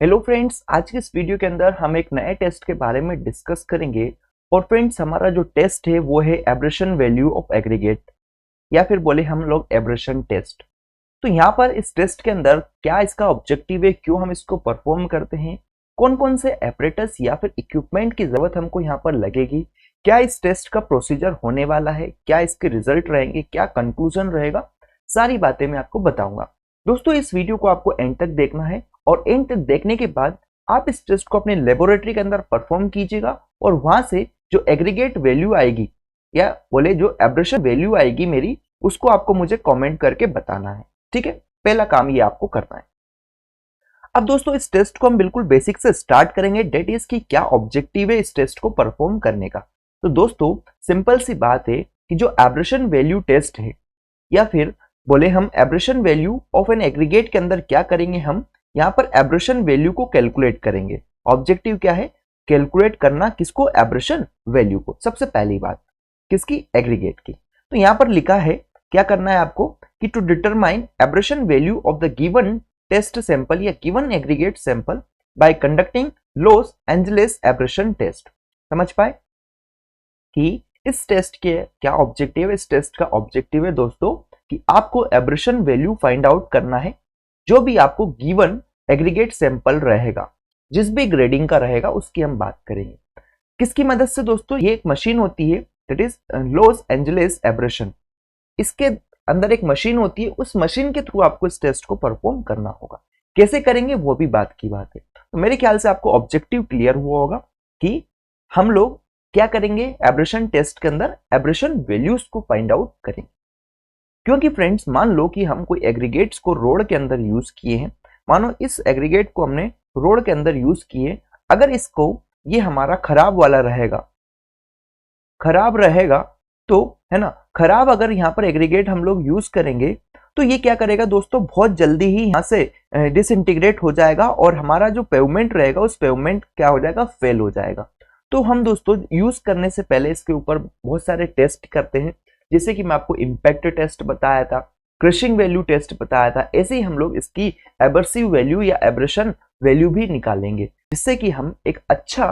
Hello friends, आज के इस वीडियो के अंदर हम एक नए टेस्ट के बारे में डिस्कस करेंगे। और फ्रेंड्स, हमारा जो टेस्ट है वो है एब्रेशन वैल्यू ऑफ एग्रीगेट, या फिर बोले हम लोग एब्रेशन टेस्ट। तो यहाँ पर इस टेस्ट के अंदर क्या इसका ऑब्जेक्टिव है, क्यों हम इसको परफॉर्म करते हैं, कौन कौन से एपरेटस या फिर इक्विपमेंट की जरूरत हमको यहाँ पर लगेगी, क्या इस टेस्ट का प्रोसीजर होने वाला है, क्या इसके रिजल्ट रहेंगे, क्या कंक्लूजन रहेगा, सारी बातें मैं आपको बताऊंगा। दोस्तों, इस वीडियो को आपको एंड तक देखना है और एंड तक देखने के बाद आप इस टेस्ट को अपने लेबोरेटरी के अंदर परफॉर्म कीजिएगा और वहां से जो एग्रीगेट वैल्यू आएगी या बोले जो एब्रेशन वैल्यू आएगी मेरी, उसको आपको मुझे कमेंट करके बताना है। ठीक है, पहला काम ये आपको करना है। अब दोस्तों, इस टेस्ट को हम बिल्कुल बेसिक से स्टार्ट करेंगे, डेट इज की क्या ऑब्जेक्टिव है इस टेस्ट को परफॉर्म करने का। तो दोस्तों, सिंपल सी बात है कि जो एब्रेशन वैल्यू टेस्ट है या फिर बोले हम abrasion value of an aggregate के अंदर क्या करेंगे, हम यहाँ पर एब्रेशन वैल्यू को कैलकुलेट करेंगे। ऑब्जेक्टिव क्या है? कैलकुलेट करना किसको? एब्रेशन वैल्यू को। सबसे पहली बात किसकी? एग्रीगेट की। तो यहाँ पर लिखा है क्या करना है आपको कि to determine abrasion value of the given test sample या given aggregate sample by conducting Los Angeles abrasion test. समझ पाए कि इस टेस्ट के क्या ऑब्जेक्टिव है? इस टेस्ट का ऑब्जेक्टिव है दोस्तों कि आपको एब्रेशन वैल्यू फाइंड आउट करना है जो भी आपको गिवन एग्रीगेट सैंपल रहेगा, जिस भी ग्रेडिंग का रहेगा उसकी हम बात करेंगे। किसकी मदद से दोस्तों? ये एक मशीन होती है, that is Los Angeles abrasion. इसके अंदर एक मशीन होती है, उस मशीन के थ्रू आपको इस टेस्ट को परफॉर्म करना होगा। कैसे करेंगे वो भी बात की बात है। तो मेरे ख्याल से आपको ऑब्जेक्टिव क्लियर हुआ होगा कि हम लोग क्या करेंगे एब्रेशन टेस्ट के अंदर, एब्रेशन वैल्यूज को फाइंड आउट करेंगे। क्योंकि फ्रेंड्स, मान लो कि हम कोई एग्रीगेट्स को रोड के अंदर यूज किए हैं, मानो इस एग्रीगेट को हमने रोड के अंदर यूज किए, अगर इसको ये हमारा खराब वाला रहेगा, खराब रहेगा तो है ना, खराब अगर यहाँ पर एग्रीगेट हम लोग यूज करेंगे तो ये क्या करेगा दोस्तों, बहुत जल्दी ही यहाँ से डिसइंटीग्रेट हो जाएगा और हमारा जो पेवमेंट रहेगा उस पेवमेंट क्या हो जाएगा, फेल हो जाएगा। तो हम दोस्तों यूज करने से पहले इसके ऊपर बहुत सारे टेस्ट करते हैं, जैसे कि मैं आपको इम्पैक्ट टेस्ट बताया था, क्रशिंग वैल्यू टेस्ट बताया था। ऐसे ही हम लोग इसकी एब्रेसिव वैल्यू या एब्रेशन वैल्यू भी निकालेंगे, जिससे कि हम एक अच्छा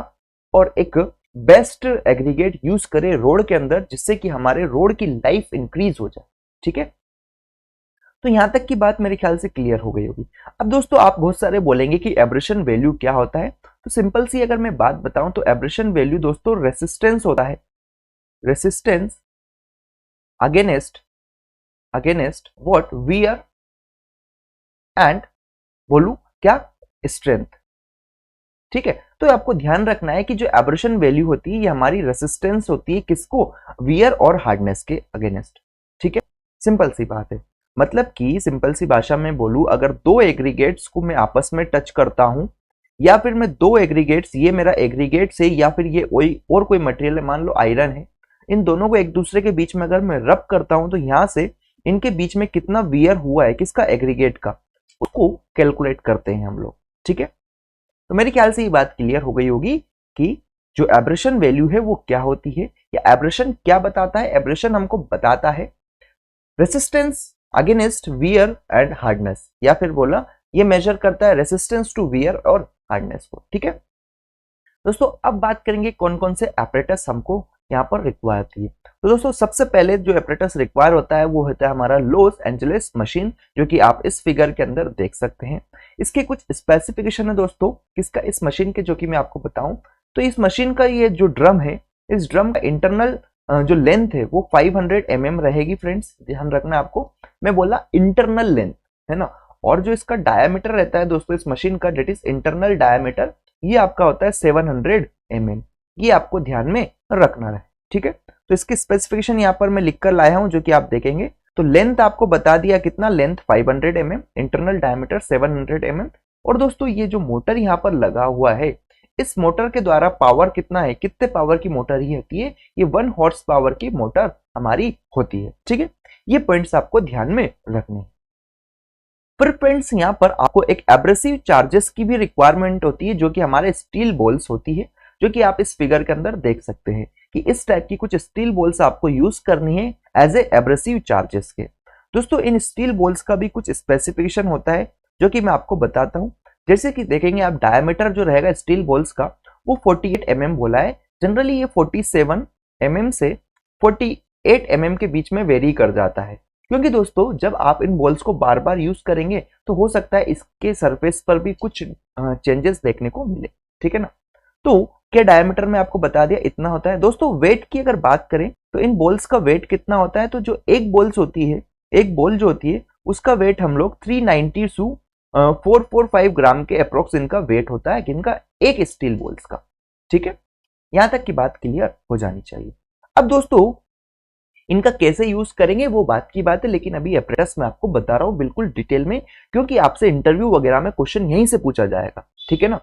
और एक बेस्ट एग्रीगेट यूज करें रोड के अंदर, जिससे कि हमारे रोड की लाइफ इंक्रीज हो जाए। ठीक है, तो यहां तक की बात मेरे ख्याल से क्लियर हो गई होगी। अब दोस्तों, आप बहुत सारे बोलेंगे कि एब्रेशन वैल्यू क्या होता है। तो सिंपल सी अगर मैं बात बताऊं तो एब्रेशन वैल्यू दोस्तों रेसिस्टेंस होता है, resistance against what wear and बोलू क्या, स्ट्रेंथ। ठीक है, तो आपको ध्यान रखना है कि जो एब्रेशन वैल्यू होती है ये हमारी रेसिस्टेंस होती है किसको, वियर और हार्डनेस के अगेंस्ट। ठीक है, सिंपल सी बात है। मतलब कि सिंपल सी भाषा में बोलूं, अगर दो एग्रीगेट्स को मैं आपस में टच करता हूं, या फिर मैं दो एग्रीगेट्स, ये मेरा एग्रीगेट्स है या फिर ये और कोई मटेरियल है, मान लो आयरन है, इन दोनों को एक दूसरे के बीच में अगर मैं रब करता हूं तो यहां से इनके बीच में कितना वियर हुआ है किसका, एग्रीगेट का, उसको कैलकुलेट करते हैं हम लोग। ठीक है, तो मेरे ख्याल से ये बात क्लियर हो गई होगी कि जो एब्रेशन वैल्यू है वो क्या होती है, या एब्रेशन क्या बताता है। एब्रेशन हमको बताता है resistance against wear and hardness, या फिर बोला ये मेजर करता है रेसिस्टेंस टू वियर और हार्डनेस को। ठीक है दोस्तों, अब बात करेंगे कौन कौन से एपरेटस हमको यहाँ पर रिक्वायर होती है। तो दोस्तों, सबसे पहले जो एपरेटस रिक्वायर होता है वो होता है हमारा लॉस एंजेलिस मशीन, जो कि आप इस फिगर के अंदर देख सकते हैं। इसके कुछ स्पेसिफिकेशन है दोस्तों किसका, इस मशीन के, जो कि मैं आपको बताऊं तो इस मशीन का ये जो ड्रम है, इस ड्रम का इंटरनल जो लेंथ है वो 500 mm रहेगी। फ्रेंड्स, ध्यान रखना आपको, मैं बोला इंटरनल लेंथ है ना। और जो इसका डायमीटर रहता है दोस्तों इस मशीन का, डेट इज इंटरनल डायमीटर, ये आपका होता है 700 mm। ये आपको ध्यान में रखना है। ठीक है, तो इसकी स्पेसिफिकेशन यहाँ पर मैं लिखकर लाया हूं, जो कि आप देखेंगे। तो लेंथ आपको बता दिया कितना, length 500 mm, internal diameter 700 mm। और दोस्तों, ये जो मोटर यहाँ पर लगा हुआ है, इस मोटर के द्वारा पावर कितना है, कितने पावर की मोटर ही होती है, ये 1 हॉर्स पावर की मोटर हमारी होती है। ठीक है, ये पॉइंट्स आपको ध्यान में रखने हैं। फिर फ्रेंड्स, यहाँ पर आपको एक एब्रेसिव चार्जेस की भी रिक्वायरमेंट होती है, जो कि हमारे स्टील बॉल्स होती है, जो कि आप इस फिगर के अंदर देख सकते हैं कि इस टाइप की कुछ स्टील बॉल्स आपको यूज करनी है एज ए एब्रेसिव चार्जेस के। दोस्तों, इन स्टील बॉल्स का भी कुछ स्पेसिफिकेशन होता है, जो कि मैं आपको बताता हूं। जैसे कि देखेंगे आप, डायमीटर जो रहेगा स्टील बॉल्स का वो 48 mm बोला है। जनरली ये 47 mm से 48 mm के बीच में वेरी कर जाता है, क्योंकि दोस्तों जब आप इन बॉल्स को बार बार यूज करेंगे तो हो सकता है इसके सरफेस पर भी कुछ चेंजेस देखने को मिले, ठीक है ना। तो क्या डायमीटर में आपको बता दिया इतना होता है। दोस्तों वेट की अगर बात करें तो इन बॉल्स का वेट कितना होता है, तो जो एक बॉल्स होती है, एक बॉल जो होती है उसका वेट हम लोग 390 टू 445 ग्राम के अप्रोक्स इनका वेट होता है, किनका, एक स्टील बॉल्स का, ठीक है। यहां तक की बात क्लियर हो जानी चाहिए। अब दोस्तों इनका कैसे यूज करेंगे वो बात की बात है, लेकिन अभी अप्रेटिस में आपको बता रहा हूं बिल्कुल डिटेल में, क्योंकि आपसे इंटरव्यू वगैरह में क्वेश्चन यहीं से पूछा जाएगा, ठीक है ना।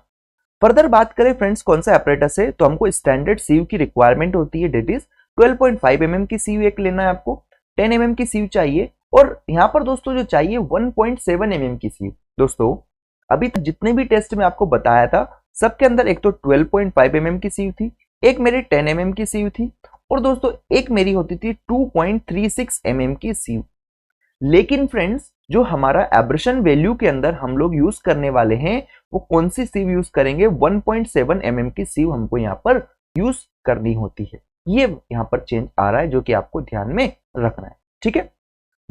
फर्दर बात करें फ्रेंड्स कौन सा अप्रेटिस है, तो हमको स्टैंडर्ड सीयू की रिक्वायरमेंट होती है, डेट इज 12.5 mm की सीयू एक लेना है आपको, 10 mm की सीयू चाहिए, और यहाँ पर दोस्तों जो चाहिए 1.7 mm की सीयू। दोस्तों अभी तक जितने भी टेस्ट में आपको बताया था सबके अंदर एक तो 12.5 mm की सीयू थी, एक मेरी 10 mm की सीयू थी, और दोस्तों एक मेरी होती थी 2.36 mm की सीयू। लेकिन फ्रेंड्स जो हमारा एब्रेशन वैल्यू के अंदर हम लोग यूज करने वाले हैं वो कौन सी सीव यूज करेंगे, 1.7 mm की सीव हमको यहाँ पर यूज करनी होती है। ये यहाँ पर चेंज आ रहा है जो कि आपको ध्यान में रखना है, ठीक है।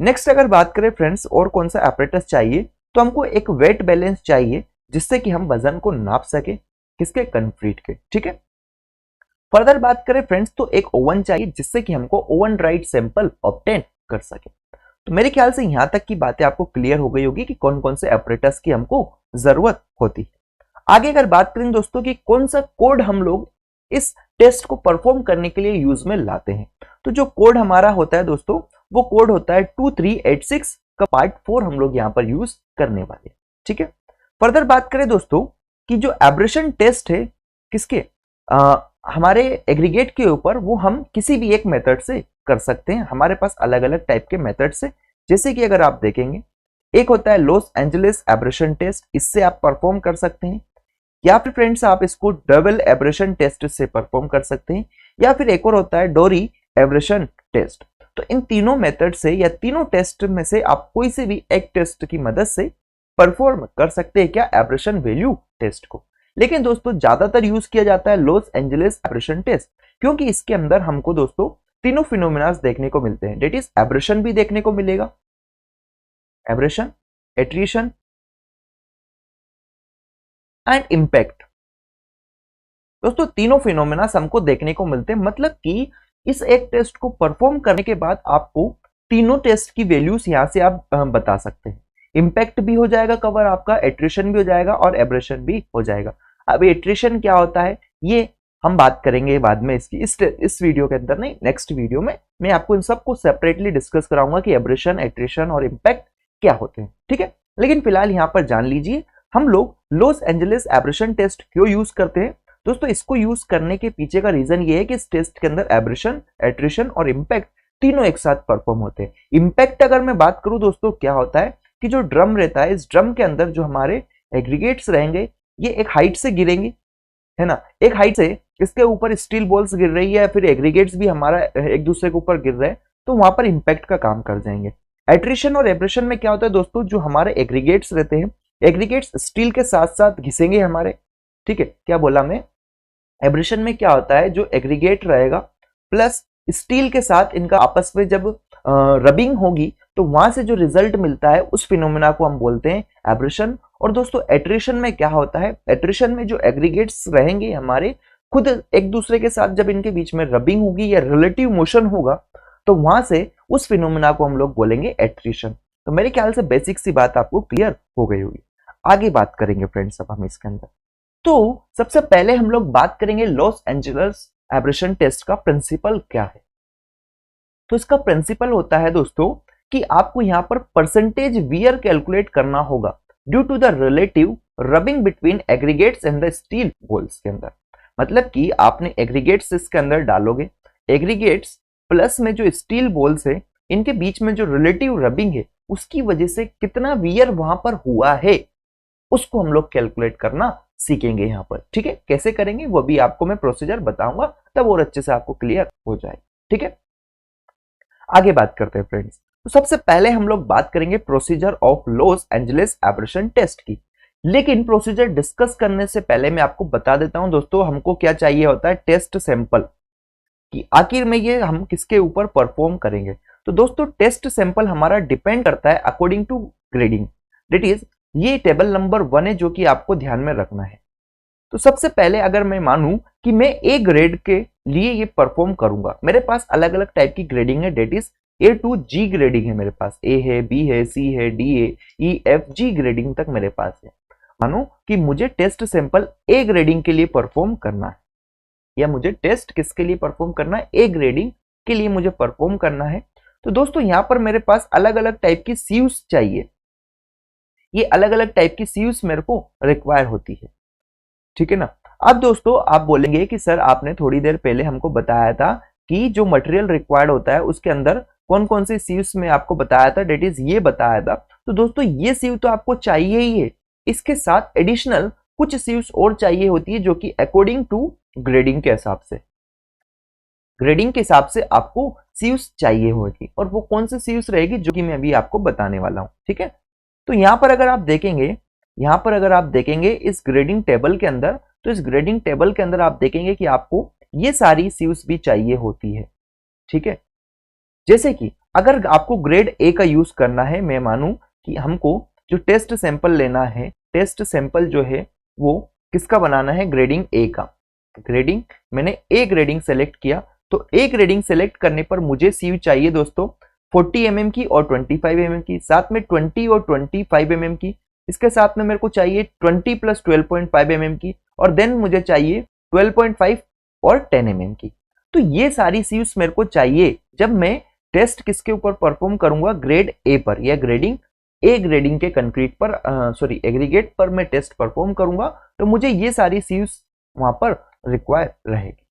नेक्स्ट अगर बात करें फ्रेंड्स और कौन सा एपरेटस चाहिए, तो हमको एक वेट बैलेंस चाहिए जिससे कि हम वजन को नाप सके, किसके, कंक्रीट के, ठीक है। फर्दर बात करें फ्रेंड्स तो एक ओवन चाहिए जिससे कि हमको ओवन ड्राइड सैंपल ऑब्टेन कर सके। तो मेरे ख्याल से यहां तक की बातें आपको क्लियर हो गई होगी कि कौन कौन से ऑपरेटर्स की हमको जरूरत होती है। आगे अगर बात करें दोस्तों कि कौन सा कोड हम लोग इस टेस्ट को परफॉर्म करने के लिए यूज में लाते हैं, तो जो कोड हमारा होता है दोस्तों वो कोड होता है 2386 का पार्ट 4 हम लोग यहां पर यूज करने वाले, ठीक है। फर्दर बात करें दोस्तों कि जो एब्रेशन टेस्ट है किसके, हमारे एग्रीगेट के ऊपर, वो हम किसी भी एक मेथड से कर सकते हैं। हमारे पास अलग अलग टाइप के मेथड्स है, जैसे कि अगर आप देखेंगे एक होता है लॉस एंजलिस एब्रेशन टेस्ट, इससे आप परफॉर्म कर सकते हैं, या फिर फ्रेंड्स आप इसको डबल एब्रेशन टेस्ट से परफॉर्म कर सकते हैं, या फिर एक और होता है डोरी एब्रेशन टेस्ट। तो इन तीनों मेथड से या तीनों टेस्ट में से आप कोई से भी एक टेस्ट की मदद से परफॉर्म कर सकते हैं, क्या, एब्रेशन वैल्यू टेस्ट को। लेकिन दोस्तों ज्यादातर यूज किया जाता है लॉस एंजलिस एब्रेशन टेस्ट, क्योंकि इसके अंदर हमको दोस्तों तीनों फिनोमिनास देखने को मिलते हैं, डेट इज एब्रेशन भी देखने को मिलेगा, एब्रेशन, एट्रिशन एंड इंपैक्ट। दोस्तों तीनों फिनोमिनास हमको देखने को मिलते हैं, मतलब कि इस एक टेस्ट को परफॉर्म करने के बाद आपको तीनों टेस्ट की वैल्यूज यहां से आप बता सकते हैं। इंपैक्ट भी हो जाएगा कवर आपका, एट्रिशन भी हो जाएगा और एब्रेशन भी हो जाएगा। अब एट्रिशन क्या होता है ये हम बात करेंगे बाद में, इसकी इस वीडियो के अंदर नहीं, नेक्स्ट वीडियो में मैं आपको इन सबको सेपरेटली डिस्कस कराऊंगा कि एब्रेशन, एट्रिशन और इंपैक्ट क्या होते हैं, ठीक है। लेकिन फिलहाल यहाँ पर जान लीजिए हम लोग लॉस एंजलिस एब्रेशन टेस्ट क्यों यूज करते हैं। दोस्तों इसको यूज करने के पीछे का रीजन ये है कि इस टेस्ट के अंदर एब्रेशन, एट्रिशन और इंपैक्ट तीनों एक साथ परफॉर्म होते हैं। इंपैक्ट अगर मैं बात करूं दोस्तों क्या होता है कि जो ड्रम रहता है, इस ड्रम के अंदर जो हमारे एग्रीगेट्स रहेंगे ये एक हाइट से गिरेंगे, है ना, एक हाइट से इसके ऊपर स्टील बॉल्स गिर रही है या फिर एग्रीगेट्स भी हमारा एक दूसरे के ऊपर गिर रहे हैं, तो वहां पर इंपैक्ट का काम कर जाएंगे। एट्रिशन और एब्रेशन में क्या होता है दोस्तों, जो हमारे एग्रीगेट्स रहते हैं, एग्रीगेट्स स्टील के साथ साथ घिसेंगे हमारे, ठीक है, क्या बोला मैं। एब्रेशन में क्या होता है, जो एग्रीगेट रहेगा प्लस स्टील के साथ इनका आपस में जब रबिंग होगी तो वहां से जो रिजल्ट मिलता है उस फिनोमेना को हम बोलते हैं एब्रेशन। और दोस्तों एट्रिशन में क्या होता है, एट्रिशन में जो एग्रीगेट्स रहेंगे हमारे खुद एक दूसरे के साथ जब इनके बीच में रबिंग होगी या रिलेटिव मोशन होगा तो वहां से उस फिनोमेना को हम लोग बोलेंगे एट्रिशन। तो मेरे ख्याल से बेसिक सी बात आपको क्लियर हो गई होगी। आगे बात करेंगे फ्रेंड्स अब हम इसके अंदर। तो सबसे पहले हम लोग बात करेंगे लॉस एंजलिस एब्रेशन टेस्ट का प्रिंसिपल क्या है। तो इसका प्रिंसिपल होता है दोस्तों कि आपको यहां पर परसेंटेज वियर कैलकुलेट करना होगा due to the relative rubbing between aggregates and the steel balls के अंदर। मतलब कि आपने एग्रीगेट्स इसके अंदर डालोगे, एग्रीगेट्स प्लस में जो स्टील बॉल्स है इनके बीच में जो रिलेटिव रबिंग है उसकी वजह से कितना वियर वहां पर हुआ है उसको हम लोग कैलकुलेट करना सीखेंगे यहाँ पर, ठीक है। कैसे करेंगे वो भी आपको मैं प्रोसीजर बताऊंगा, तब और अच्छे से आपको क्लियर हो जाए, ठीक है। आगे बात करते हैं फ्रेंड्स। तो सबसे पहले हम लोग बात करेंगे procedure of Los Angeles abrasion test की, लेकिन प्रोसीजर डिस्कस करने से पहले मैं आपको बता देता हूं दोस्तों, हमको क्या चाहिए होता है, टेस्ट सैंपल, कि आखिर में ये हम किसके ऊपर परफॉर्म करेंगे। तो दोस्तों टेस्ट सैंपल हमारा डिपेंड करता है according to grading, that is ये टेबल नंबर 1 है जो कि आपको ध्यान में रखना है। तो सबसे पहले अगर मैं मानूं कि मैं ए ग्रेड के लिए ये परफॉर्म करूंगा, मेरे पास अलग अलग टाइप की ग्रेडिंग है, that is A to G grading है, मेरे पास ए है, बी है, सी है, डी है, ई एफ जी ग्रेडिंग तक मेरे पास है। मानो कि मुझे टेस्ट सैंपल ए ग्रेडिंग के लिए परफॉर्म करना है, या मुझे टेस्ट किसके लिए परफॉर्म करना है, ए ग्रेडिंग के लिए मुझे परफॉर्म करना है। तो दोस्तों यहां पर मेरे पास अलग अलग टाइप की सीयूज चाहिए, ये अलग अलग टाइप की सीयूज मेरे को रिक्वायर होती है, ठीक है ना। अब दोस्तों आप बोलेंगे कि सर आपने थोड़ी देर पहले हमको बताया था कि जो मटेरियल रिक्वायर्ड होता है उसके अंदर कौन कौन से सीव्स में आपको बताया था, डेट इज ये बताया था। तो दोस्तों ये सीव तो आपको चाहिए ही है, इसके साथ एडिशनल कुछ सीव्स और चाहिए होती है जो कि अकॉर्डिंग टू ग्रेडिंग के हिसाब से, ग्रेडिंग के हिसाब से आपको सीव्स चाहिए होगी, और वो कौन से सीव्स रहेगी जो कि मैं अभी आपको बताने वाला हूं, ठीक है। तो यहां पर अगर आप देखेंगे, यहां पर अगर आप देखेंगे इस ग्रेडिंग टेबल के अंदर, तो इस ग्रेडिंग टेबल के अंदर आप देखेंगे कि आपको ये सारी सीव्स भी चाहिए होती है, ठीक है। जैसे कि अगर आपको ग्रेड ए का यूज करना है, मैं मानूं कि हमको जो टेस्ट सैंपल लेना है, टेस्ट सैंपल जो है वो किसका बनाना है, ग्रेडिंग ए का। ग्रेडिंग मैंने ए ग्रेडिंग सेलेक्ट किया, तो ए ग्रेडिंग सेलेक्ट करने पर मुझे सीव चाहिए दोस्तों 40 mm की और 25 mm की, साथ में 20 और 25 mm की, इसके साथ में मेरे को चाहिए 20 प्लस 12.5 mm की, और देन मुझे चाहिए 12.5 और 10 mm की। तो ये सारी सीव्स मेरे को चाहिए जब मैं टेस्ट किसके ऊपर परफॉर्म करूंगा, ग्रेड ए पर, या ग्रेडिंग ए ग्रेडिंग के कंक्रीट पर, सॉरी एग्रीगेट पर मैं टेस्ट परफॉर्म करूंगा, तो मुझे ये सारी सीव्स वहां पर रिक्वायर रहेगी,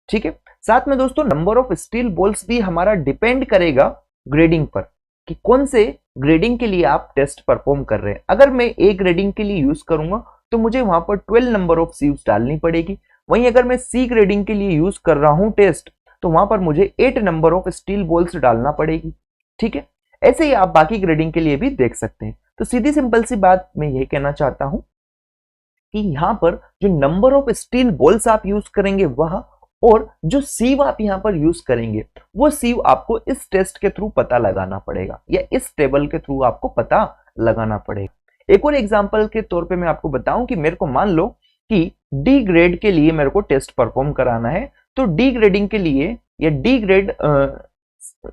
ठीक है। साथ में दोस्तों नंबर ऑफ स्टील बॉल्स भी हमारा डिपेंड करेगा ग्रेडिंग पर, कि कौन से ग्रेडिंग के लिए आप टेस्ट परफॉर्म कर रहे हैं। अगर मैं ए ग्रेडिंग के लिए यूज करूंगा तो मुझे वहां पर 12 नंबर ऑफ सीव्स डालनी पड़ेगी, वहीं अगर मैं सी ग्रेडिंग के लिए यूज कर रहा हूं टेस्ट, तो वहां पर मुझे 8 नंबर ऑफ स्टील बॉल्स डालना पड़ेगी, ठीक है। ऐसे ही आप बाकी ग्रेडिंग के लिए भी देख सकते हैं। तो सीधी सिंपल सी बात मैं ये कहना चाहता हूं कि यहां पर जो नंबर ऑफ स्टील बॉल्स आप यूज करेंगे वह, और जो सीव आप यहां पर यूज करेंगे वो सीव आपको इस टेस्ट के थ्रू पता लगाना पड़ेगा, या इस टेबल के थ्रू आपको पता लगाना पड़ेगा। एक और एग्जांपल के तौर पे मैं आपको बताऊं कि मेरे को मान लो कि डी ग्रेड के लिए मेरे को टेस्ट परफॉर्म कराना है, तो डी ग्रेडिंग के लिए, या डी ग्रेड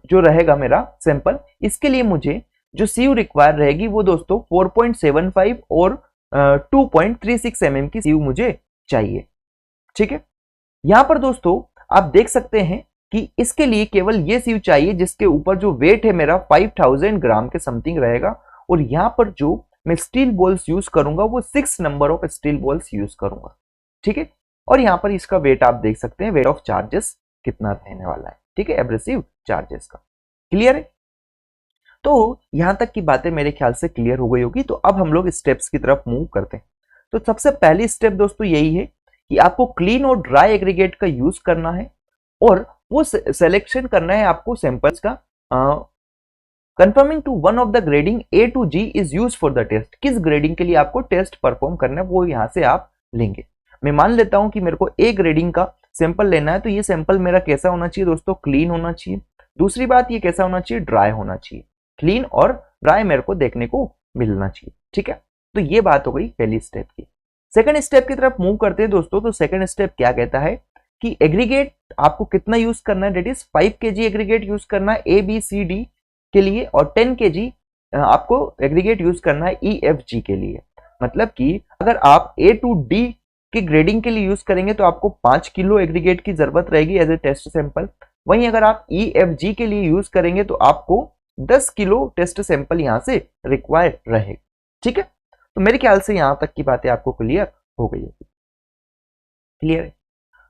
जो रहेगा मेरा सैंपल, इसके लिए मुझे जो सीव रिक्वायर रहेगी वो दोस्तों 4.75 और 2.36 mm की सीव मुझे चाहिए, ठीक है। यहां पर दोस्तों आप देख सकते हैं कि इसके लिए केवल ये सीव चाहिए जिसके ऊपर जो वेट है मेरा 5000 ग्राम के समथिंग रहेगा, और यहां पर जो मैं स्टील बॉल्स यूज करूंगा वो 6 number of steel balls use करूंगा, ठीक है। और यहां पर इसका वेट आप देख सकते हैं, वेट ऑफ चार्जेस कितना रहने वाला है, ठीक है, एब्रेसिव चार्जेस का। क्लियर है? तो यहां तक की बातें मेरे ख्याल से क्लियर हो गई होगी। तो अब हम लोग स्टेप्स की तरफ मूव करते हैं। तो सबसे पहली स्टेप दोस्तों यही है कि आपको क्लीन और ड्राई एग्रीगेट का यूज करना है, और वो सिलेक्शन करना है आपको सैंपल्स का, conforming to one of the grading A to G is use for the test. किस ग्रेडिंग के लिए आपको टेस्ट परफॉर्म करना है वो यहां से आप लेंगे। मैं मान लेता हूं कि मेरे को ए ग्रेडिंग का सैंपल लेना है, तो ये सैंपल मेरा कैसा होना चाहिए दोस्तों, क्लीन होना चाहिए। दूसरी बात ये कैसा होना चाहिए, ड्राई होना चाहिए। क्लीन और ड्राई मेरे को देखने को मिलना चाहिए, ठीक है। तो ये बात हो गई पहली स्टेप की। सेकंड स्टेप की तरफ मूव करते हैं दोस्तों। तो सेकंड स्टेप क्या कहता है कि एग्रीगेट आपको कितना यूज करना है, that is 5 kg aggregate use करना है ए बी सी डी के लिए, और 10 kg आपको एग्रीगेट यूज करना है ई एफ जी के लिए। मतलब कि अगर आप ए टू डी के ग्रेडिंग के लिए यूज करेंगे तो आपको 5 किलो एग्रीगेट की जरूरत रहेगी एज ए टेस्ट सैंपल। वहीं अगर आप ई एफ जी के लिए यूज करेंगे तो आपको 10 किलो टेस्ट सैंपल यहां से रिक्वायर रहेगा, ठीक है। तो मेरे ख्याल से यहां तक की बातें आपको क्लियर हो गई होगी। क्लियर है?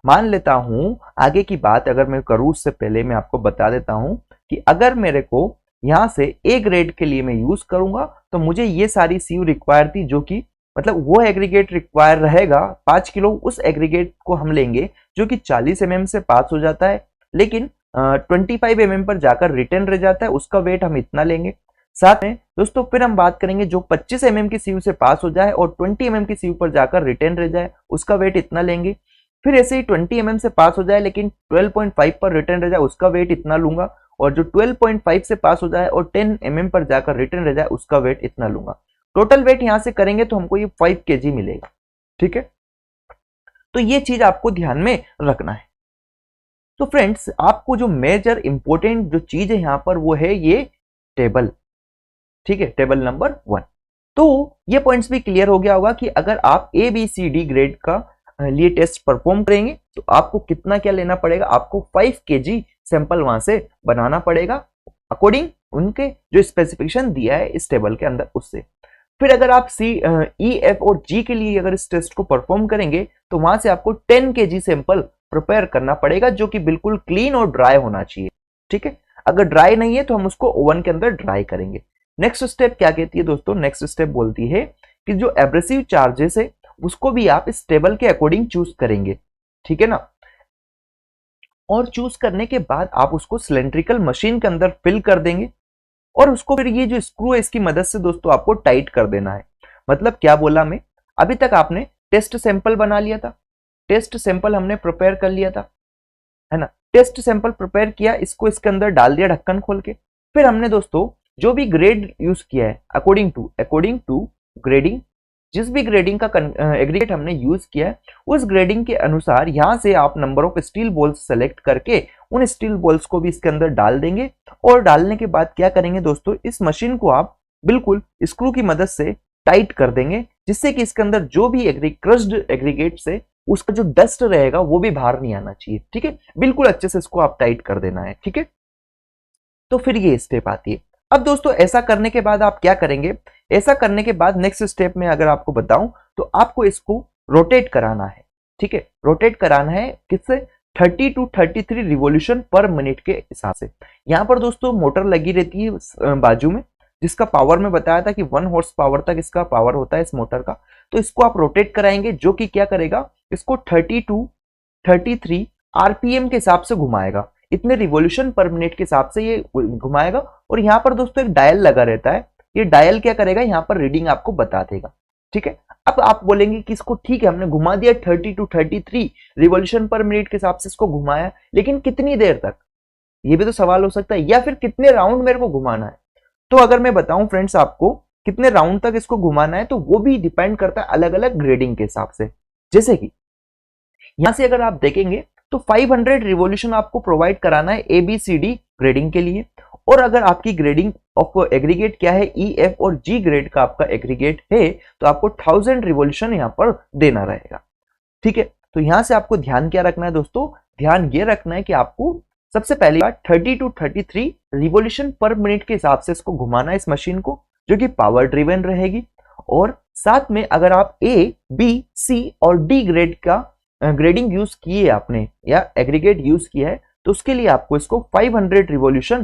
मान लेता हूं आगे की बात अगर मैं करूं उससे पहले मैं आपको बता देता हूं कि अगर मेरे को यहां से ए ग्रेड के लिए मैं यूज करूंगा तो मुझे ये सारी सीयू रिक्वायर थी, जो कि मतलब वो एग्रीगेट रिक्वायर रहेगा 5 किलो। उस एग्रीगेट को हम लेंगे जो कि 40 mm से पास हो जाता है, लेकिन 25 mm पर जाकर रिटर्न रह जाता है, उसका वेट हम इतना लेंगे। साथ में दोस्तों फिर हम बात करेंगे जो 25 mm की सीयू से पास हो जाए और 20 mm की सीयू पर जाकर रिटेन रह जाए, उसका वेट इतना लेंगे। फिर ऐसे ही 20 mm से पास हो जाए लेकिन 12.5 पर रिटर्न रह जाए, उसका वेट इतना लूंगा। और जो 12.5 से पास हो जाए और 10 mm पर जाकर रिटर्न रह जाए, उसका वेट इतना लूंगा। टोटल वेट यहां से करेंगे तो हमको ये 5 kg मिलेगा। ठीक है, तो ये चीज आपको ध्यान में रखना है। तो फ्रेंड्स, आपको जो मेजर इंपॉर्टेंट जो चीज है यहां पर वो है ये टेबल। ठीक है, टेबल नंबर 1। तो ये पॉइंट्स भी क्लियर हो गया होगा कि अगर आप A B C D grade का लिए टेस्ट परफॉर्म करेंगे तो आपको कितना क्या लेना पड़ेगा, आपको 5 kg सैंपल वहां से बनाना पड़ेगा अकॉर्डिंग उनके जो स्पेसिफिकेशन दिया है इस टेबल के अंदर उससे। फिर अगर आप सी ई एफ और जी के लिए अगर इस टेस्ट को परफॉर्म करेंगे तो वहां से आपको 10 kg सैंपल प्रिपेयर करना पड़ेगा जो कि बिल्कुल क्लीन और ड्राई होना चाहिए। ठीक है, अगर ड्राई नहीं है तो हम उसको ओवन के अंदर ड्राई करेंगे। नेक्स्ट स्टेप क्या कहती है दोस्तों, नेक्स्ट स्टेप बोलती है कि जो एब्रेसिव चार्जेस है उसको भी आप इस टेबल के अकॉर्डिंग चूज करेंगे। ठीक है ना, और चूज करने के बाद आप उसको सिलेंड्रिकल मशीन के अंदर फिल कर देंगे और उसको फिर ये जो स्क्रू है इसकी मदद से दोस्तों आपको टाइट कर देना है। मतलब क्या बोला मैं, अभी तक आपने टेस्ट सैंपल बना लिया था, टेस्ट सैंपल हमने प्रिपेयर कर लिया था, है ना। टेस्ट सैंपल प्रिपेयर किया, इसको इसके अंदर डाल दिया ढक्कन खोल के। फिर हमने दोस्तों जो भी ग्रेड यूज किया है अकॉर्डिंग टू ग्रेडिंग, जिस भी ग्रेडिंग का एग्रीगेट हमने यूज किया है उस ग्रेडिंग के अनुसार यहां से आप number of steel balls select करके उन स्टील बॉल्स को भी इसके अंदर डाल देंगे। और डालने के बाद क्या करेंगे दोस्तों, इस मशीन को आप बिल्कुल स्क्रू की मदद से टाइट कर देंगे जिससे कि इसके अंदर जो भी क्रस्ड एग्रीगेट से उसका जो डस्ट रहेगा वो भी बाहर नहीं आना चाहिए। ठीक है, बिल्कुल अच्छे से इसको आप टाइट कर देना है। ठीक है, तो फिर ये स्टेप आती है। अब दोस्तों ऐसा करने के बाद आप क्या करेंगे, ऐसा करने के बाद नेक्स्ट स्टेप में अगर आपको बताऊं तो आपको इसको रोटेट कराना है। ठीक है, रोटेट कराना है किससे, 30 to 33 रिवॉल्यूशन पर मिनट के हिसाब से। यहाँ पर दोस्तों मोटर लगी रहती है बाजू में जिसका पावर में बताया था कि 1 हॉर्स पावर तक इसका पावर होता है इस मोटर का। तो इसको आप रोटेट कराएंगे जो कि क्या करेगा, इसको 30 to 33 आरपीएम के हिसाब से घुमाएगा, इतने रिवॉल्यूशन पर मिनट के हिसाब से ये घुमाएगा। और यहाँ पर दोस्तों एक डायल लगा रहता है, ये डायल क्या करेगा, यहाँ पर रीडिंग आपको बता देगा। ठीक है, अब आप बोलेंगे कि इसको ठीक है हमने घुमा दिया 30 to 33 रिवॉल्यूशन पर मिनट के हिसाब से इसको घुमाया, लेकिन कितनी देर तक, ये भी तो सवाल हो सकता है, या फिर कितने राउंड मेरे को घुमाना है। तो अगर मैं बताऊं फ्रेंड्स आपको कितने राउंड तक इसको घुमाना है तो वो भी डिपेंड करता है अलग अलग ग्रेडिंग के हिसाब से। जैसे कि यहां से अगर आप देखेंगे तो 500 रिवॉल्यूशन आपको प्रोवाइड कराना है ABCD ग्रेडिंग के लिए। और अगर आपकी ग्रेडिंग ऑफ एग्रीगेट क्या है, EF और G ग्रेड का आपका एग्रीगेट है तो आपको 1000 रिवॉल्यूशन यहां पर देना रहेगा। ठीक है, तो यहां से आपको ध्यान क्या रखना है दोस्तों, ध्यान ये रखना है कि आपको सबसे पहली बात 30 to 33 रिवॉल्यूशन पर मिनट के हिसाब से इसको घुमाना है इस मशीन को, जो कि पावर ड्रिवन रहेगी। और साथ में अगर आप A, B, C और D ग्रेड का ग्रेडिंग यूज किए आपने या एग्रीगेट यूज किया है तो उसके लिए आपको इसको 500 रिवॉल्यूशन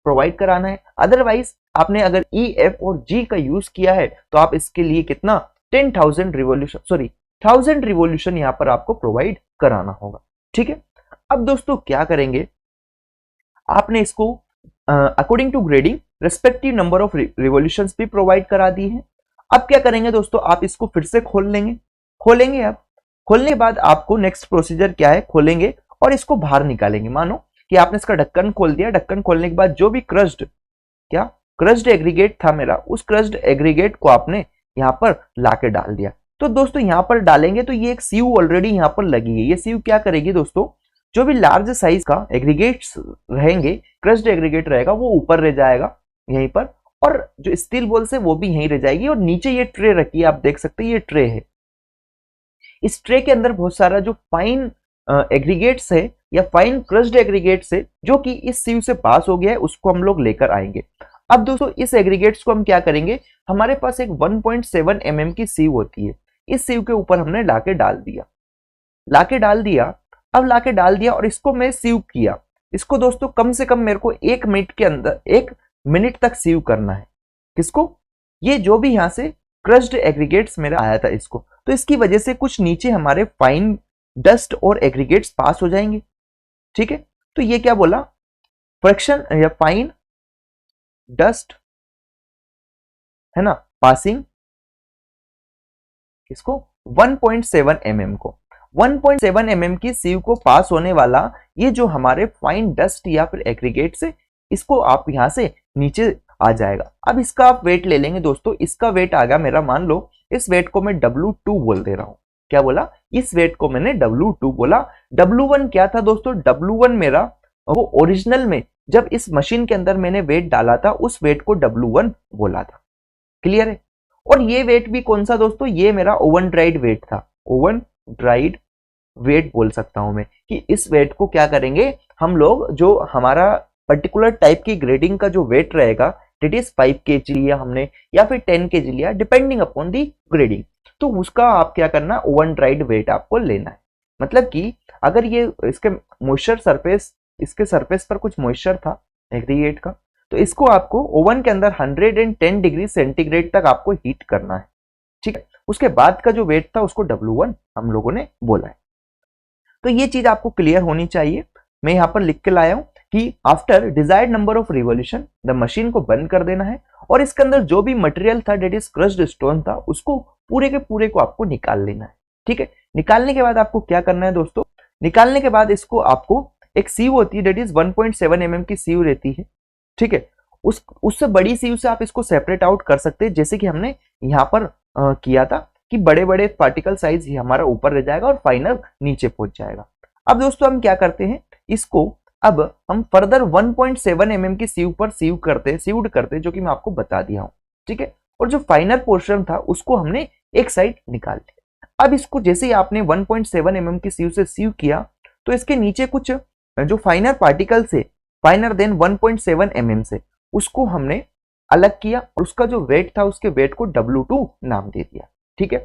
प्रोवाइड कराना है। अदरवाइज आपने अगर EF और G का यूज किया है तो आप इसके लिए कितना 10,000 रिवॉल्यूशन 1000 रिवॉल्यूशन यहां पर आपको प्रोवाइड कराना होगा। ठीक है, अब दोस्तों क्या करेंगे, आपने इसको according to grading respective number of revolutions भी प्रोवाइड करा दी है। अब क्या करेंगे दोस्तों, आप इसको फिर से खोलेंगे आप खोलने के बाद आपको नेक्स्ट प्रोसीजर क्या है, खोलेंगे और इसको बाहर निकालेंगे। मानो कि आपने इसका ढक्कन खोल दिया, ढक्कन खोलने के बाद जो भी क्रस्ड एग्रीगेट था मेरा, उस क्रस्ड एग्रीगेट को आपने यहाँ पर लाके डाल दिया। तो दोस्तों यहाँ पर डालेंगे तो ये एक सीयू ऑलरेडी यहाँ पर लगी है। ये सीयू क्या करेगी दोस्तों, जो भी लार्ज साइज का एग्रीगेट्स रहेंगे, क्रस्ड एग्रीगेट रहेगा वो ऊपर रह जाएगा यहीं पर, और जो स्टील बॉल्स है वो भी यहीं रह जाएगी। और नीचे ये ट्रे रखी है, आप देख सकते हैं ये ट्रे है। इस ट्रे के अंदर बहुत सारा जो फाइन एग्रीगेट्स है या फाइन क्रस्ड एग्रीगेट्स है जो कि इस सीव से पास हो गया है, उसको हम लोग लेकर आएंगे। अब दोस्तों इस एग्रीगेट्स को हम क्या करेंगे, हमारे पास एक 1.7 mm की सीव होती है, इस सीव के ऊपर हमने लाके डाल दिया और इसको मैं सीव किया। इसको दोस्तों कम से कम मेरे को 1 मिनट के अंदर 1 मिनट तक सीव करना है। किसको, ये जो भी यहां से क्रस्ड एग्रीगेट्स मेरा आया था इसको। तो इसकी वजह से कुछ नीचे हमारे फाइन डस्ट और एग्रीगेट्स पास हो जाएंगे। ठीक है, तो ये क्या बोला, फ्रैक्शन या फाइन डस्ट है ना, पासिंग किसको, 1.7 mm को, 1.7 mm की सीव को पास होने वाला ये जो हमारे फाइन डस्ट या फिर एग्रीगेट से, इसको आप यहां से नीचे आ जाएगा। अब इसका आप वेट ले लेंगे दोस्तों, इसका वेट आ गया मेरा, मान लो इस वेट को मैं W2 बोल दे रहा हूं। क्या बोला, इस वेट को मैंने W2 बोला। W1 क्या था दोस्तों, W1 मेरा वो ओरिजिनल में जब इस मशीन के अंदर मैंने वेट डाला था उस वेट को W1 बोला था। क्लियर है। और ये वेट भी कौन सा दोस्तों, ये मेरा ओवन ड्राइड वेट था, ओवन ड्राइड वेट बोल सकता हूं मैं, कि इस वेट को क्या करेंगे हम लोग, जो हमारा पर्टिकुलर टाइप की ग्रेडिंग का जो वेट रहेगा, डेट इज 5 kg लिया हमने या फिर 10 kg लिया, डिपेंडिंग अपॉन दी ग्रेडिंग, तो उसका आप क्या करना, ओवन ड्राइड वेट आपको लेना है। मतलब कि अगर ये इसके मॉइस्चर सरफेस, इसके सरफेस पर कुछ मॉइस्चर था एग्रीगेट का, तो इसको आपको ओवन के अंदर 110 डिग्री सेंटीग्रेड तक आपको हीट करना है। ठीक है, उसके बाद का जो वेट था उसको W1 हम लोगों ने बोला है। तो ये चीज आपको क्लियर होनी चाहिए। मैं यहां पर लिख के लाया हूं कि after desired number of revolution the machine को बंद कर देना है, और इसके अंदर जो भी मटेरियल था डेट इज क्रश्ड स्टोन था उसको पूरे के पूरे को आपको निकाल लेना है। ठीक है, निकालने के बाद आपको क्या करना है दोस्तों, निकालने के बाद इसको आपको एक सीव होती है डेट इज 1.7 mm की सीव रहती है। ठीक है, उससे बड़ी सीव से आप इसको सेपरेट आउट कर सकते हैं, जैसे कि हमने यहाँ पर किया था कि बड़े बड़े पार्टिकल साइज ही हमारा ऊपर रह जाएगा और फाइनल नीचे पहुंच जाएगा। अब दोस्तों हम क्या करते हैं, इसको अब हम फर्दर 1.7 mm की सीव पर सीव्ड करते, जो कि मैं आपको बता दिया हूं। ठीक है, और जो फाइनल पोर्शन था उसको हमने एक साइड निकाल लिया। अब इसको जैसे ही आपने 1.7 mm की सीव से सीव किया, तो इसके नीचे कुछ जो फाइनर पार्टिकल से, फाइनर देन 1.7 mm से, उसको हमने अलग किया और उसका जो वेट था उसके वेट को W2 नाम दे दिया। ठीक है,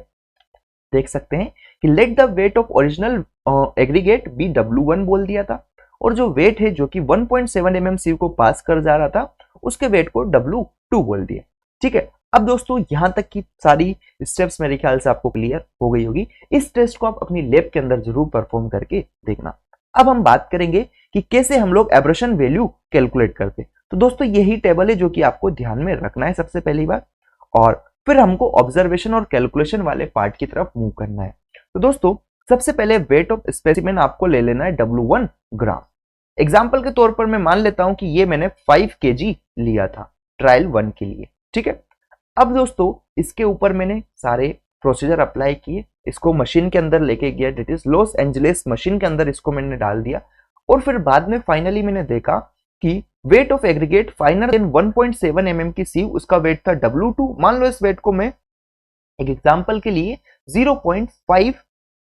देख सकते हैं कि let the weight of original aggregate be W1 बोल दिया था, और जो वेट है जो कि 1.7 mm सीव को पास कर जा रहा था उसके वेट को W2 बोल दिया। ठीक है, अब दोस्तों यहां तक की सारी स्टेप्स मेरे ख्याल से आपको क्लियर हो गई होगी। इस टेस्ट को आप अपनी लैब के अंदर जरूर परफॉर्म करके देखना। अब हम बात करेंगे कि कैसे हम लोग एब्रेशन वैल्यू कैलकुलेट करते। तो दोस्तों यही टेबल है जो कि आपको ध्यान में रखना है सबसे पहली बात, और फिर हमको ऑब्जर्वेशन और कैलकुलेशन वाले पार्ट की तरफ मूव करना है। तो दोस्तों सबसे पहले वेट ऑफ स्पेसिमेन आपको ले लेना है W1 ग्राम। एग्जाम्पल के तौर पर मैं मान लेता हूं कि ये मैंने 5 kg लिया था ट्रायल 1 के लिए। ठीक है, अब दोस्तों इसके ऊपर मैंने सारे प्रोसीजर अप्लाई किए, इसको मशीन के अंदर लेके गया, that is Los Angeles machine के अंदर इसको मैंने डाल दिया, और फिर बाद में फाइनली मैंने देखा कि weight of aggregate final then 1.7 mm की सीव, उसका वेट था W2। मान लो इस वेट को मैं एक एग्जांपल के लिए 0.5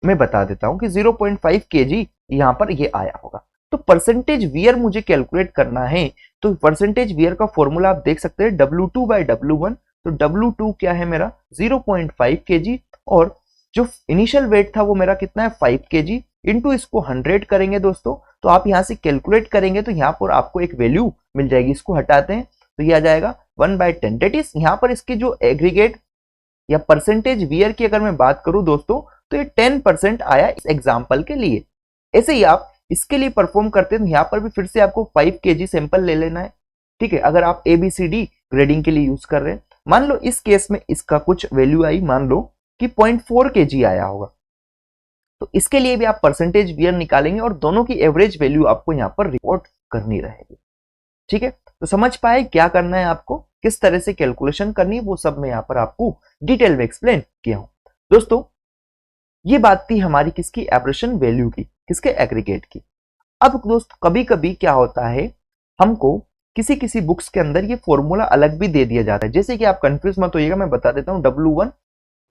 में बता देता हूं कि 0.5 kg यहां पर ये आया होगा। तो परसेंटेज वियर मुझे कैलकुलेट करना है, तो परसेंटेज वियर का फॉर्मूला आप देख सकते हैं W2 बाय W1। तो W2 क्या है मेरा 0.5 kg, और जो इनिशियल वेट था वो मेरा कितना है 5 kg, इंटू इसको 100 करेंगे दोस्तों। तो आप यहां से कैलकुलेट करेंगे तो यहाँ पर आपको एक वैल्यू मिल जाएगी, इसको हटाते हैं तो ये आ जाएगा 1/10। डेट इज यहाँ पर इसकी जो एग्रीगेट या परसेंटेज वियर की अगर मैं बात करूं दोस्तों, तो ये 10% आया इस एग्जाम्पल के लिए। ऐसे ही आप इसके लिए परफॉर्म करते हैं तो यहाँ पर भी फिर से आपको 5 kg सैंपल ले लेना है। ठीक है, अगर आप ABCD ग्रेडिंग के लिए यूज कर रहे हैं, मान लो इस केस में इसका कुछ वैल्यू आई, मान लो कि 0.4 kg आया होगा, तो इसके लिए भी आप परसेंटेज वियर निकालेंगे और दोनों की एवरेज वैल्यू आपको यहाँ पर रिपोर्ट करनी रहेगी। ठीक है, तो समझ पाए क्या करना है आपको, किस तरह से कैलकुलेशन करनी है, वो सब मैं यहाँ पर आपको डिटेल में एक्सप्लेन किया हूं। दोस्तों ये बात थी हमारी किसकी, एब्रेशन वैल्यू की, किसके, एग्रीगेट की। अब दोस्त कभी कभी क्या होता है, हमको किसी किसी बुक्स के अंदर ये फॉर्मूला अलग भी दे दिया जाता है, जैसे कि आप कंफ्यूज मत होइएगा, मैं बता देता हूं W1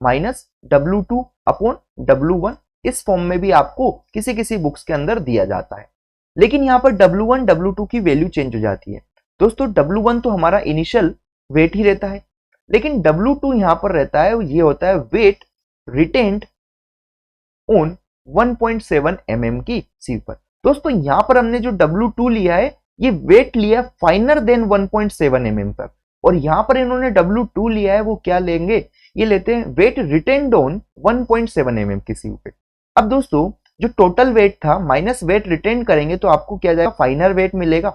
minus W2 upon W1, इस फॉर्म में भी आपको किसी किसी बुक्स के अंदर दिया जाता है। लेकिन यहाँ पर W1 W2 की वैल्यू चेंज हो जाती है दोस्तों। W1 तो हमारा इनिशियल वेट ही रहता है, लेकिन W2 यहाँ पर रहता है, ये होता है वेट रिटेन्ड ऑन 1.7 mm की सीव पर। दोस्तों यहाँ पर हमने जो W2 लिया है ये वेट लिया फाइनर देन 1.7 mm पर, और यहाँ पर इन्होंने W2 लिया है वो क्या लेंगे, ये लेते हैं वेट रिटेन्ड ऑन 1.7 mm की सीव पे। अब दोस्तों जो टोटल वेट था माइनस वेट रिटेन करेंगे तो आपको क्या जाएगा, फाइनर वेट मिलेगा,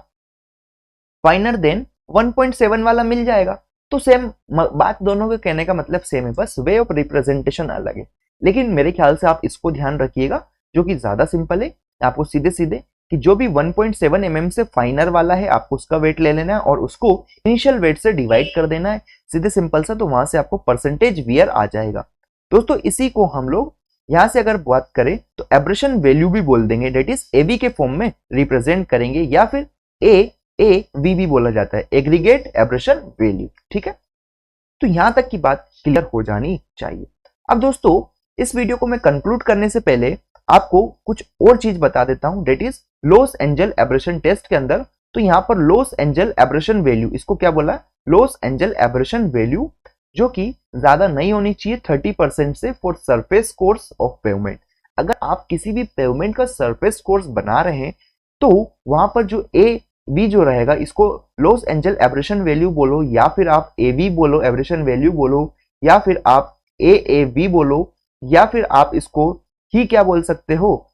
फाइनर देन 1.7 वाला मिल जाएगा। तो सेम बात, दोनों के कहने का मतलब सेम है, बस वे ऑफ रिप्रेजेंटेशन अलग है। लेकिन मेरे ख्याल से आप इसको ध्यान रखिएगा, जो कि ज्यादा सिंपल है। आपको सीधे सीधे कि जो भी 1.7 mm से फाइनर वाला है आपको उसका वेट ले लेना है और उसको इनिशियल वेट से डिवाइड कर देना है, सीधे सिंपल सा। तो वहां से आपको परसेंटेज वियर आ जाएगा दोस्तों। इसी को हम लोग यहां से अगर बात करें तो एब्रेशन वैल्यू भी बोल देंगे, डेट इज एवी के फॉर्म में रिप्रेजेंट करेंगे, या फिर ए वी भी बोला जाता है, एग्रीगेट एब्रेशन वैल्यू। ठीक है, तो यहां तक की बात क्लियर हो जानी चाहिए। अब दोस्तों इस वीडियो को मैं कंक्लूड करने से पहले आपको कुछ और चीज बता देता हूं, that is Los Angel abrasion test के अंदर। तो यहां पर लॉस एंजल एब्रेशन वैल्यू, इसको क्या बोला, लॉस एंजल एब्रेशन वैल्यू, जो कि ज्यादा नहीं होनी चाहिए 30% से for surface course of pavement. अगर आप किसी भी पेवमेंट का सरफेस कोर्स बना रहे हैं तो वहां पर जो ए बी जो रहेगा, इसको लॉस एंजल एब्रेशन वैल्यू बोलो, या फिर आप ए बी बोलो एब्रेशन वैल्यू बोलो, या फिर आप ए बी बोलो, या फिर आप इसको ही क्या बोल सकते हो,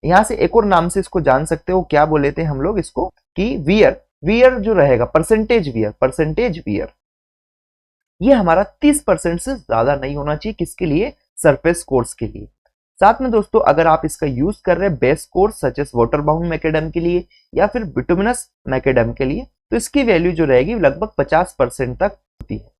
यहां से एक और नाम से इसको जान सकते हो, क्या बोले थे हम लोग इसको, कि वियर, वियर जो रहेगा परसेंटेज वियर, परसेंटेज वियर ये हमारा 30% से ज्यादा नहीं होना चाहिए, किसके लिए, सरफेस कोर्स के लिए। साथ में दोस्तों अगर आप इसका यूज कर रहे हैं base course such as water bound macadam के लिए या फिर बिटुमिनस मैकेडम के लिए, तो इसकी वैल्यू जो रहेगी लगभग 50% तक होती है।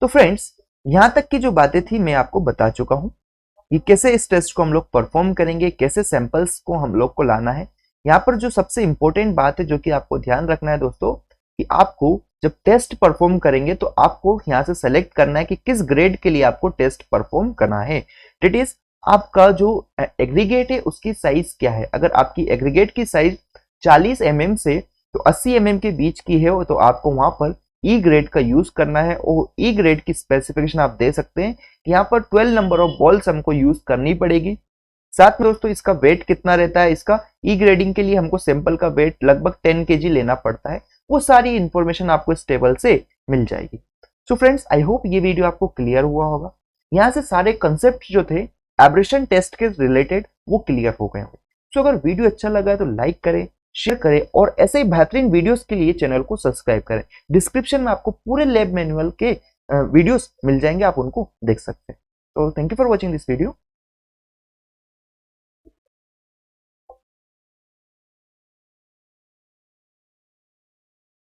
तो फ्रेंड्स यहां तक की जो बातें थी मैं आपको बता चुका हूं कि कैसे इस टेस्ट को हम लोग परफॉर्म करेंगे, कैसे सैंपल्स को हम लोग को लाना है। यहाँ पर जो सबसे इंपॉर्टेंट बात है जो कि आपको ध्यान रखना है दोस्तों, कि आपको जब टेस्ट परफॉर्म करेंगे तो आपको यहाँ से सेलेक्ट करना है कि किस ग्रेड के लिए आपको टेस्ट परफॉर्म करना है। डेट इज आपका जो एग्रीगेट है उसकी साइज क्या है। अगर आपकी एग्रीगेट की साइज 40 mm से तो 80 mm के बीच की है तो आपको वहां पर ई ग्रेड का यूज करना है। और ई ग्रेड की स्पेसिफिकेशन आप दे सकते हैं कि यहाँ पर 12 नंबर ऑफ बॉल्स हमको यूज करनी पड़ेगी। साथ में दोस्तों इसका वेट कितना रहता है, इसका ई ग्रेडिंग के लिए हमको सैंपल का वेट लगभग 10 kg लेना पड़ता है। वो सारी इंफॉर्मेशन आपको इस टेबल से मिल जाएगी। सो फ्रेंड्स आई होप ये वीडियो आपको क्लियर हुआ होगा। यहाँ से सारे कंसेप्ट जो थे एब्रेशन टेस्ट के रिलेटेड वो क्लियर हो गए होंगे। सो अगर वीडियो अच्छा लगा है तो लाइक करें, शेयर करें और ऐसे ही बेहतरीन वीडियोस के लिए चैनल को सब्सक्राइब करें। डिस्क्रिप्शन में आपको पूरे लैब मैनुअल के वीडियोस मिल जाएंगे, आप उनको देख सकते हैं। तो thank you for watching this video.